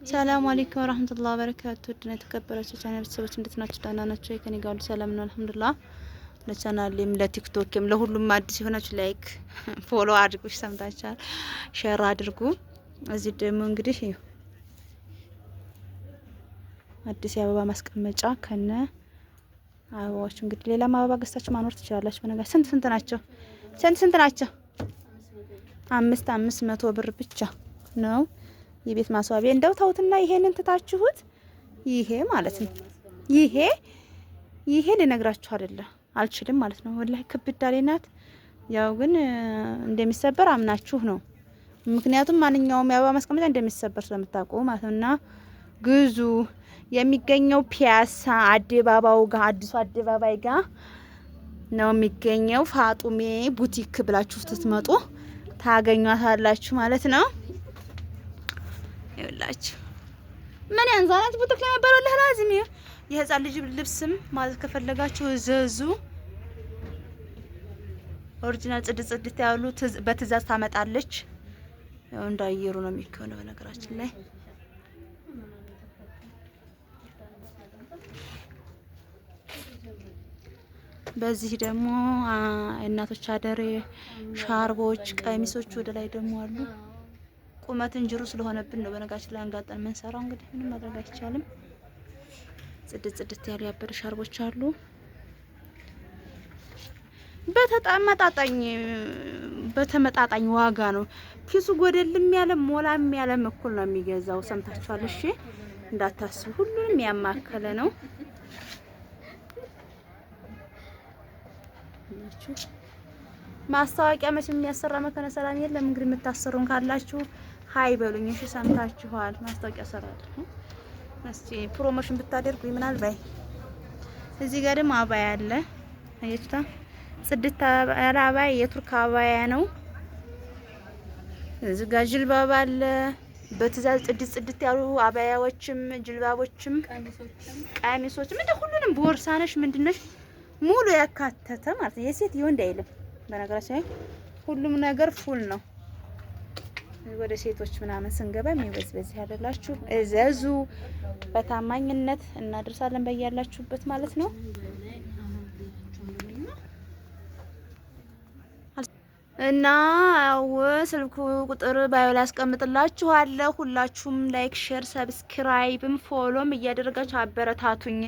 ሰላም አለይኩም ወራህመቱላሂ ወበረካቱ። ድና የተከበራችሁ ቻናል ቤተሰቦች እንዴት ናችሁ? ደህና ናችሁ? ከኔ ጋር ሁሉ ሰላም ነው አልሐምዱሊላህ። ለቻናሌም ለቲክቶክም ለሁሉም አዲስ የሆናችሁ ላይክ ፎሎ አድርጉ፣ ሰምታችኋል፣ ሼር አድርጉ። እዚህ ደግሞ እንግዲህ አዲስ የአበባ ማስቀመጫ ከነ አበባዎች እንግዲህ ሌላም አበባ ገዝታችሁ ማኖር ትችላላችሁ። በነገር ስንት ናቸው? ስንት ናቸው? 500 ብር ብቻ ነው የቤት ማስዋቢያ። እንደው ተውትና ይሄንን ትታችሁት ይሄ ማለት ነው ይሄ ልነግራችሁ አይደለም አልችልም ማለት ነው። ወላሂ ክብዳሌ ናት። ያው ግን እንደሚሰበር አምናችሁ ነው። ምክንያቱም ማንኛውም የአበባ ማስቀመጫ እንደሚሰበር ስለምታውቁ ማለት ነውና ግዙ። የሚገኘው ፒያሳ አደባባዩ ጋር አዲሱ አደባባይ ጋር ነው የሚገኘው። ፋጡሜ ቡቲክ ብላችሁ ስትመጡ ታገኟታላችሁ ማለት ነው። ይኸውላችሁ ምን ያንዛናት ቡቲክ ላይ ነበር ወላሂ ላዚም የህፃን ልጅ ልብስም ማለት ከፈለጋችሁ እዘዙ። ኦሪጂናል ጽድት ያሉ በትእዛዝ ታመጣለች። ያው እንዳየሩ ነው የሚሆነው በነገራችን ላይ በዚህ ደግሞ እናቶች አደሬ ሻርቦች፣ ቀሚሶች ወደ ላይ ደግሞ አሉ። ቁመት እንጅሩ ስለሆነብን ነው በነገራችን ላይ አንጋጠን የምንሰራው። እንግዲህ ምንም ማድረግ አይቻልም። ጽድት ያሉ ያበረ ሻርቦች አሉ። በተመጣጣኝ ዋጋ ነው። ኪሱ ጎደልም ያለ ሞላም ያለም እኩል ነው የሚገዛው። ሰምታችኋል? እሺ እንዳታስቡ፣ ሁሉንም ያማከለ ነው። ማስታወቂያ መቼም የሚያሰራ መከነ ሰላም የለም። እንግዲህ የምታሰሩን ካላችሁ ሀይ በሉኝ። እሺ ሰምታችኋል? ማስታወቂያ ሰራለሁ። እስቲ ፕሮሞሽን ብታደርጉ ይምናል ባይ። እዚህ ጋር ደግሞ አባያ አለ። አያችሁታ? ጽድት ያለ አባያ የቱርክ አባያ ነው። እዚህ ጋር ጅልባብ አለ። በትእዛዝ ጽድት ያሉ አባያዎችም ጅልባቦችም ቀሚሶችም እንደ ሁሉንም ቦርሳነሽ ምንድነሽ ሙሉ ያካተተ ማለት ነው። የሴት የወንድ አይልም። በነገራችን ላይ ሁሉም ነገር ፉል ነው። ወደ ሴቶች ምናምን ስንገባ የሚበዝበዝ ያደላችሁ እዘዙ። በታማኝነት እናደርሳለን በያላችሁበት ማለት ነው። እና ያው ስልኩ ቁጥር ባዮ ላይ አስቀምጥላችኋለሁ። ሁላችሁም ላይክ፣ ሼር፣ ሰብስክራይብም ፎሎም እያደረጋችሁ አበረታቱኝ።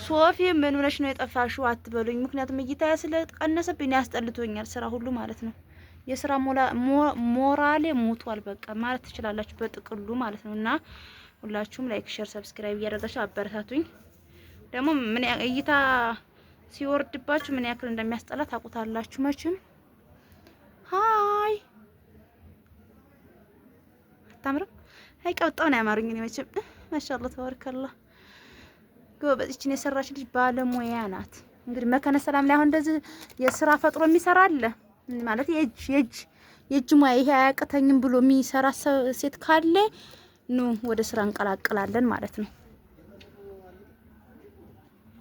ሶፊ ምን ሆነሽ ነው የጠፋሽው አትበሉኝ። ምክንያቱም እይታዬ ስለቀነሰብኝ ያስጠልቶኛል ስራ ሁሉ ማለት ነው። የስራ ሞራሌ ሞቷል በቃ ማለት ትችላላችሁ በጥቅሉ ማለት ነውና ሁላችሁም ላይክ፣ ሼር፣ ሰብስክራይብ እያደረጋችሁ አበረታቱኝ። ደግሞ ምን እይታ ሲወርድባችሁ ምን ያክል እንደሚያስጠላ ታውቁታላችሁ መቼም። ሃይ አታምርም? አይ ቀብጣው ነው ያማሩኝ እኔ መቼም ማሻአላህ ተባረከላህ። ጎበዝችን የሰራች ልጅ ባለሙያ ናት። እንግዲህ መከነ ሰላም ላይ አሁን እንደዚህ የስራ ፈጥሮ የሚሰራ አለ ማለት የእጅ ሙያ ይሄ አያቅተኝም ብሎ የሚሰራ ሴት ካለ ኑ ወደ ስራ እንቀላቅላለን ማለት ነው።